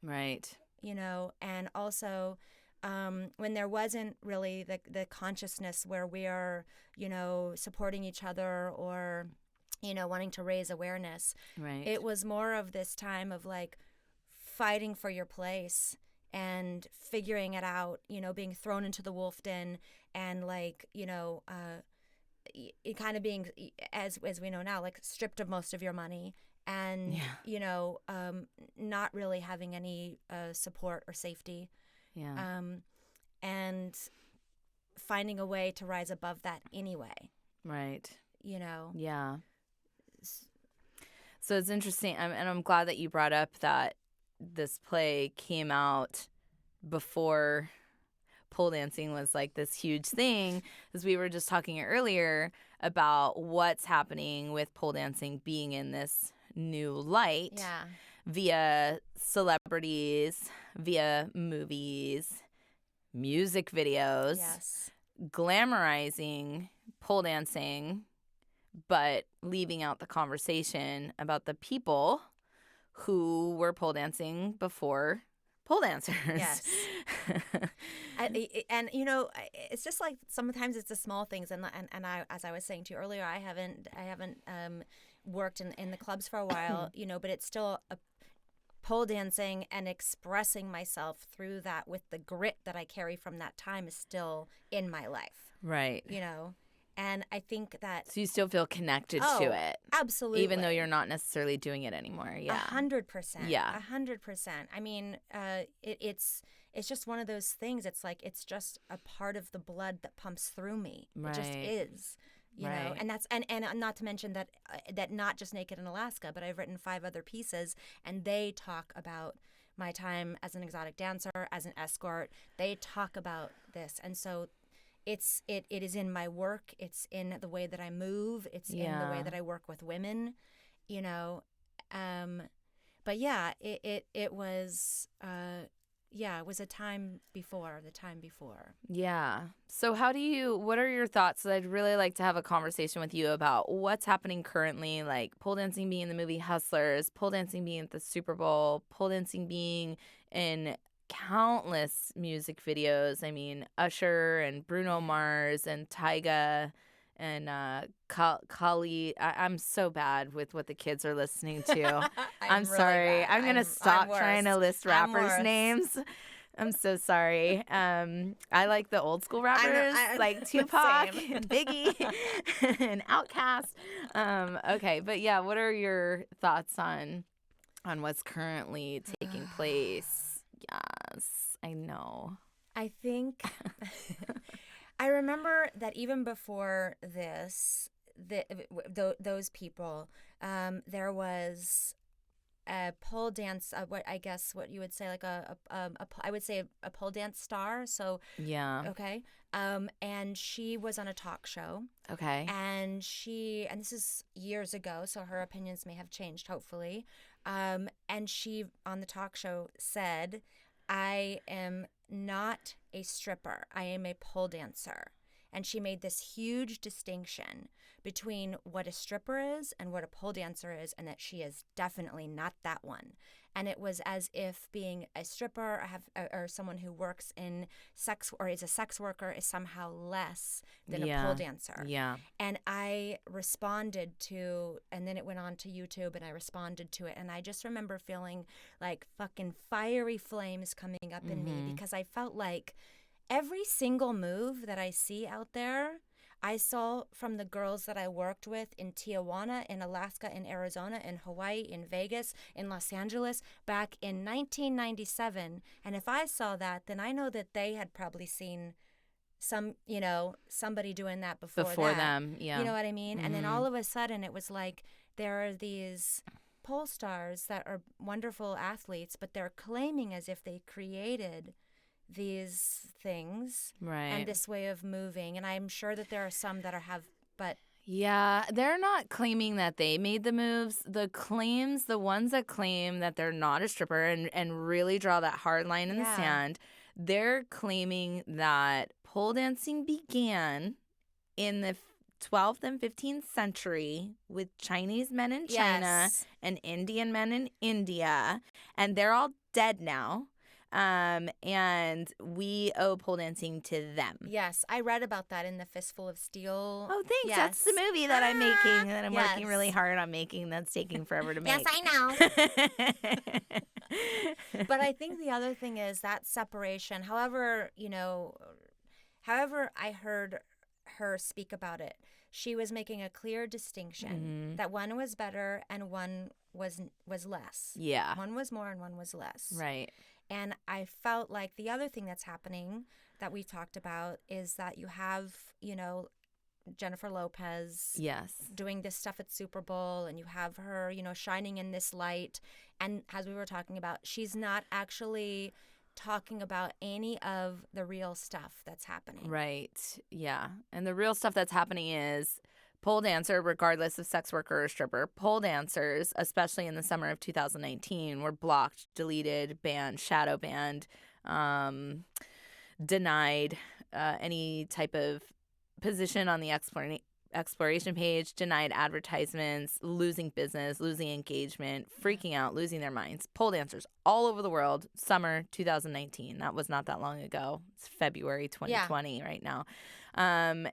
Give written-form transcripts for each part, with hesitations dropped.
Right. And also when there wasn't really the consciousness where we are, supporting each other or, wanting to raise awareness. Right. It was more of this time of like fighting for your place and figuring it out, being thrown into the wolf den and like, it kind of being, as we know now, like stripped of most of your money and, not really having any support or safety. Yeah. And finding a way to rise above that anyway. Right. Yeah. So it's interesting, and I'm glad that you brought up that this play came out before pole dancing was like this huge thing, because we were just talking earlier about what's happening with pole dancing being in this new light via celebrities, via movies, music videos, glamorizing pole dancing, but leaving out the conversation about the people who were pole dancing before pole dancers. Yes. And it's just like sometimes it's the small things, and I, as I was saying to you earlier, I haven't worked in the clubs for a while, but it's still pole dancing and expressing myself through that with the grit that I carry from that time is still in my life. Right. And I think that... So you still feel connected to it. Absolutely. Even though you're not necessarily doing it anymore. Yeah. 100%. Yeah. 100%. I mean, it's just one of those things. It's like, it's just a part of the blood that pumps through me. Right. It just is. You know, and that's and not to mention that not just Naked in Alaska, but I've written 5 other pieces, and they talk about my time as an exotic dancer, as an escort. They talk about this, and so it is in my work. It's in the way that I move. It's in the way that I work with women. But yeah, it was. It was the time before. Yeah. So what are your thoughts? I'd really like to have a conversation with you about what's happening currently, like pole dancing being in the movie Hustlers, pole dancing being at the Super Bowl, pole dancing being in countless music videos. I mean, Usher and Bruno Mars and Tyga and Kali. I'm so bad with what the kids are listening to. I'm really sorry. Bad. I'm going to stop trying to list rappers' names. I'm so sorry. I like the old school rappers like Tupac and Biggie and Outkast. Okay, but yeah, what are your thoughts on what's currently taking place? Yes, I know. I think... I remember that even before this, those people, there was a pole dance. What you would say, like I would say a pole dance star. So yeah, okay. And she was on a talk show. Okay. And this is years ago, so her opinions may have changed, hopefully. And she on the talk show said, "I am not a stripper. I am a pole dancer." And she made this huge distinction between what a stripper is and what a pole dancer is, and that she is definitely not that one. And it was as if being a stripper or someone who works in sex or is a sex worker is somehow less than a pole dancer. Yeah. And I responded to, and then it went on to YouTube, and I responded to it, and I just remember feeling like fucking fiery flames coming up in me, because I felt like every single move that I see out there, I saw from the girls that I worked with in Tijuana, in Alaska, in Arizona, in Hawaii, in Vegas, in Los Angeles, back in 1997. And if I saw that, then I know that they had probably seen somebody doing that before them. Yeah. You know what I mean? And then all of a sudden it was like there are these pole stars that are wonderful athletes, but they're claiming as if they created these things and this way of moving. And I'm sure that there are some that but yeah, they're not claiming that they made the moves. The ones that claim that they're not a stripper and really draw that hard line in the sand, they're claiming that pole dancing began in the 12th and 15th century with Chinese men in China and Indian men in India, and they're all dead now. And we owe pole dancing to them. Yes, I read about that in the Fistful of Steel. Oh, thanks. Yes. That's the movie that I'm making, that I'm working Yes. really hard on making. That's taking forever to make. Yes, I know. But I think the other thing is that separation. However I heard her speak about it, she was making a clear distinction that one was better and one was less. Yeah. One was more and one was less. Right. And I felt like the other thing that's happening that we talked about is that you have, Jennifer Lopez Yes. doing this stuff at Super Bowl, and you have her, shining in this light. And as we were talking about, she's not actually talking about any of the real stuff that's happening. Right. Yeah. And the real stuff that's happening is pole dancer, regardless of sex worker or stripper, pole dancers, especially in the summer of 2019, were blocked, deleted, banned, shadow banned, denied any type of position on the exploration page, denied advertisements, losing business, losing engagement, freaking out, losing their minds. Pole dancers all over the world, summer 2019. That was not that long ago. It's February 2020 right now. And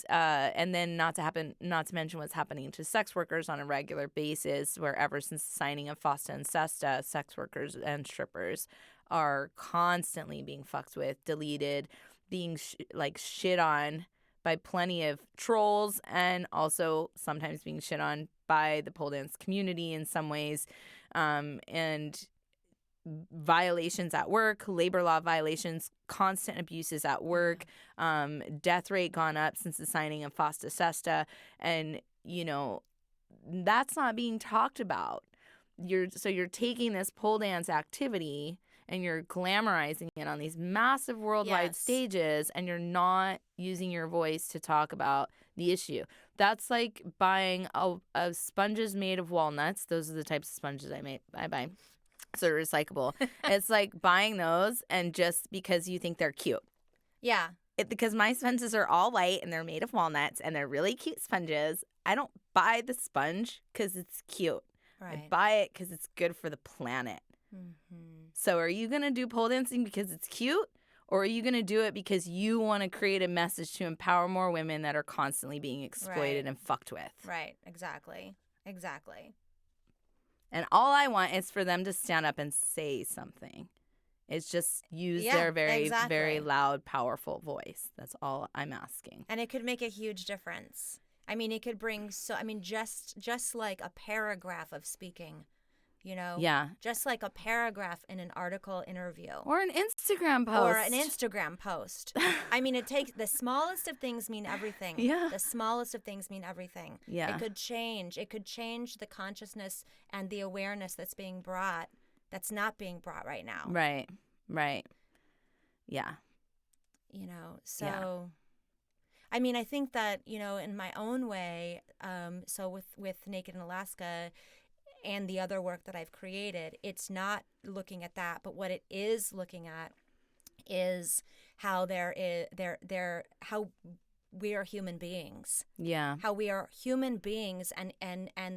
then not to mention what's happening to sex workers on a regular basis, where ever since the signing of FOSTA and SESTA, sex workers and strippers are constantly being fucked with, deleted, being shit on by plenty of trolls, and also sometimes being shit on by the pole dance community in some ways, and violations at work, labor law violations, constant abuses at work, death rate gone up since the signing of FOSTA SESTA, and that's not being talked about. You're taking this pole dance activity and you're glamorizing it on these massive worldwide stages, and you're not using your voice to talk about the issue. That's like buying a sponges made of walnuts. Those are the types of sponges I buy. So they're recyclable. It's like buying those, and just because you think they're cute. Yeah. Because my sponges are all white and they're made of walnuts and they're really cute sponges. I don't buy the sponge because it's cute. Right. I buy it because it's good for the planet. Mm-hmm. So are you going to do pole dancing because it's cute? Or are you going to do it because you want to create a message to empower more women that are constantly being exploited and fucked with? Right. Exactly. And all I want is for them to stand up and say something. It's just use their very, very loud, powerful voice. That's all I'm asking. And it could make a huge difference. I mean, it could bring just like a paragraph of speaking. Yeah. Just like a paragraph in an article interview. Or an Instagram post. I mean, it takes the smallest of things mean everything. Yeah. The smallest of things mean everything. Yeah. It could change the consciousness and the awareness that's not being brought right now. Right. Yeah. So I mean, I think that, in my own way, so with Naked in Alaska and the other work that I've created, it's not looking at that, but what it is looking at is how how we are human beings. Yeah. How we are human beings, and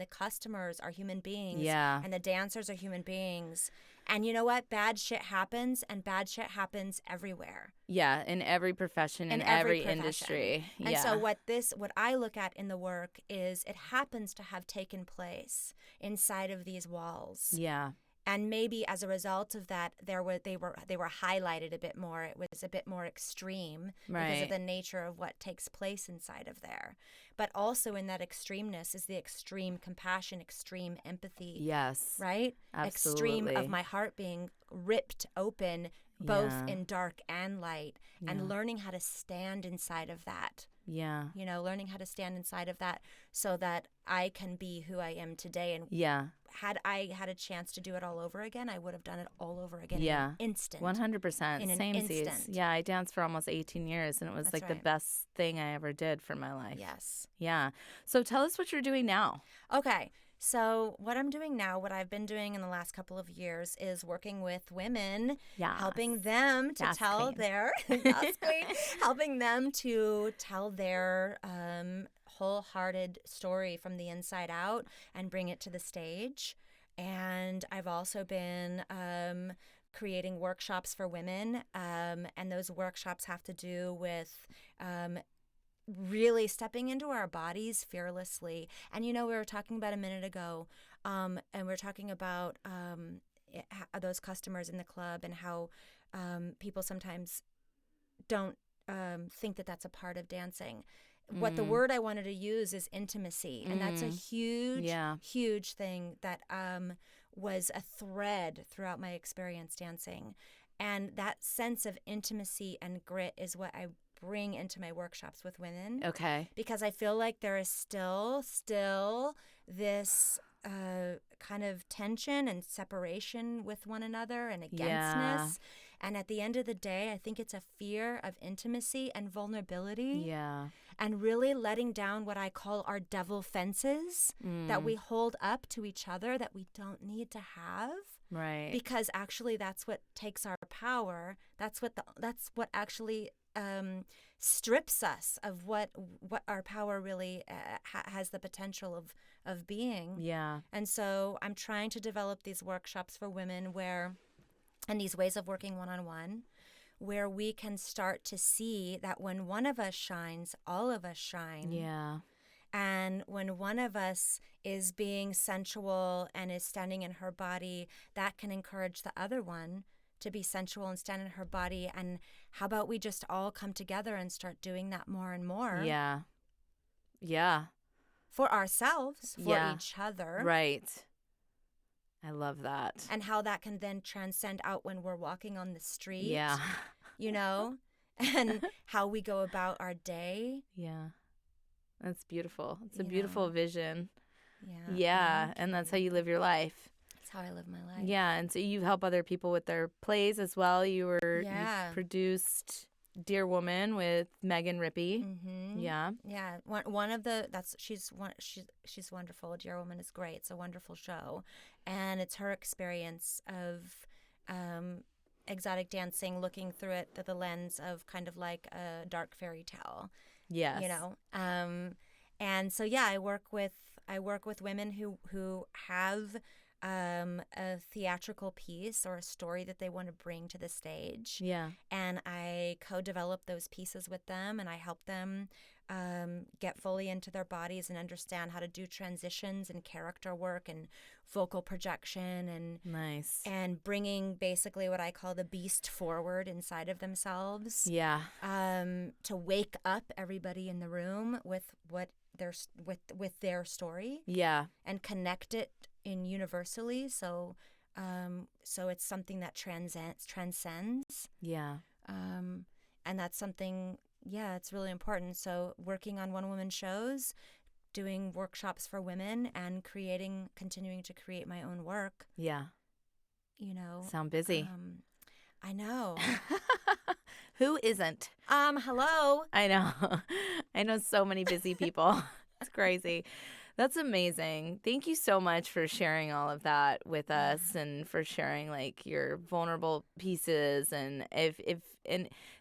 the customers are human beings. Yeah. And the dancers are human beings. And you know what? Bad shit happens, and bad shit happens everywhere. Yeah, in every profession, in every industry. And so what I look at in the work is it happens to have taken place inside of these walls. Yeah. And maybe as a result of that, they were highlighted a bit more. It was a bit more extreme because of the nature of what takes place inside of there. But also in that extremeness is the extreme compassion, extreme empathy. Yes. Right? Absolutely. Extreme of my heart being ripped open, both in dark and light, and learning how to stand inside of that. Yeah. Learning how to stand inside of that so that I can be who I am today. And had I had a chance to do it all over again, I would have done it all over again in an instant. 100%. In an Same instant. seats. Yeah, I danced for almost 18 years, and it was That's the best thing I ever did for my life. Yes. Yeah. So tell us what you're doing now. Okay. So what I'm doing now, what I've been doing in the last couple of years, is working with women, helping them to tell their helping them to tell their wholehearted story from the inside out and bring it to the stage. And I've also been creating workshops for women. And those workshops have to do with really stepping into our bodies fearlessly. And, we were talking about a minute ago, and we were talking about those customers in the club and how people sometimes don't think that that's a part of dancing. What the word I wanted to use is intimacy. And that's a huge, huge thing that was a thread throughout my experience dancing. And that sense of intimacy and grit is what I bring into my workshops with women. Okay. Because I feel like there is still this kind of tension and separation with one another and againstness. Yeah. And at the end of the day, I think it's a fear of intimacy and vulnerability. Yeah. And really letting down what I call our devil fences that we hold up to each other that we don't need to have. Right. Because actually that's what takes our power. That's what actually strips us of what our power really has the potential of being. Yeah. And so I'm trying to develop these workshops for women and these ways of working one-on-one, where we can start to see that when one of us shines, all of us shine. Yeah. And when one of us is being sensual and is standing in her body, that can encourage the other one to be sensual and stand in her body. And how about we just all come together and start doing that more and more? Yeah. Yeah. For ourselves, for each other. Right. I love that. And how that can then transcend out when we're walking on the street. Yeah. And how we go about our day. Yeah. That's beautiful. It's a beautiful vision. Yeah. Yeah. And that's how you live your life. That's how I live my life. Yeah. And so you help other people with their plays as well. You produced Dear Woman with Megan Rippey. Mm-hmm. Yeah. Yeah. She's wonderful. Dear Woman is great. It's a wonderful show. And it's her experience of exotic dancing, looking through it through the lens of kind of like a dark fairy tale. Yes. And so I work with women who have a theatrical piece or a story that they want to bring to the stage. Yeah. And I co-develop those pieces with them, and I help them get fully into their bodies and understand how to do transitions and character work and vocal projection and bringing basically what I call the beast forward inside of themselves. Yeah. To wake up everybody in the room with their story. Yeah. And connect it in universally. So it's something that transcends. Yeah. And that's something. Yeah, it's really important. So working on one-woman shows, doing workshops for women, and continuing to create my own work. Yeah. Sound busy. I know. Who isn't? Hello. I know. I know so many busy people. It's crazy. That's amazing. Thank you so much for sharing all of that with us and for sharing like your vulnerable pieces. And if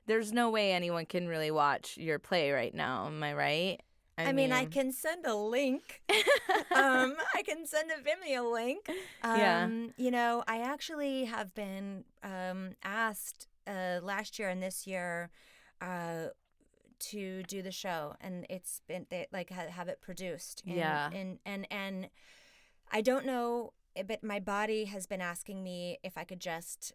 there's no way anyone can really watch your play right now. Am I right? I mean, I can send a link. I can send a Vimeo link. I actually have been asked last year and this year to do the show, and it's been have it produced. And I don't know, but my body has been asking me if I could just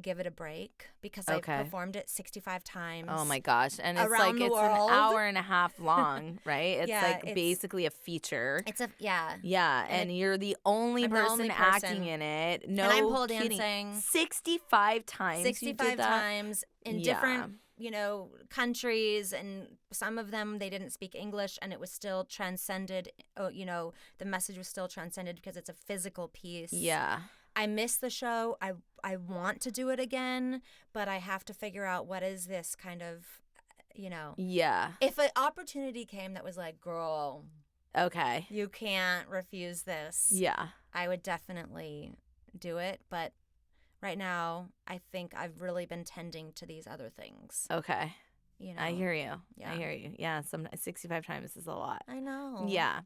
give it a break because I've performed it 65 times. Oh my gosh. And it's around the world. An hour and a half long, right? It's basically a feature. Yeah. And you're the only person acting in it. No, and I'm pole kidding. dancing 65 times. 65 times in different countries, and some of them they didn't speak English, and it was still transcended. The message was still transcended because it's a physical piece. Yeah. I miss the show. I want to do it again, but I have to figure out what is this kind of, Yeah. If an opportunity came that was like, girl, okay, you can't refuse this. Yeah. I would definitely do it, but right now I think I've really been tending to these other things. Okay. I hear you. Yeah. I hear you. Yeah, 65 times is a lot. I know. Yeah.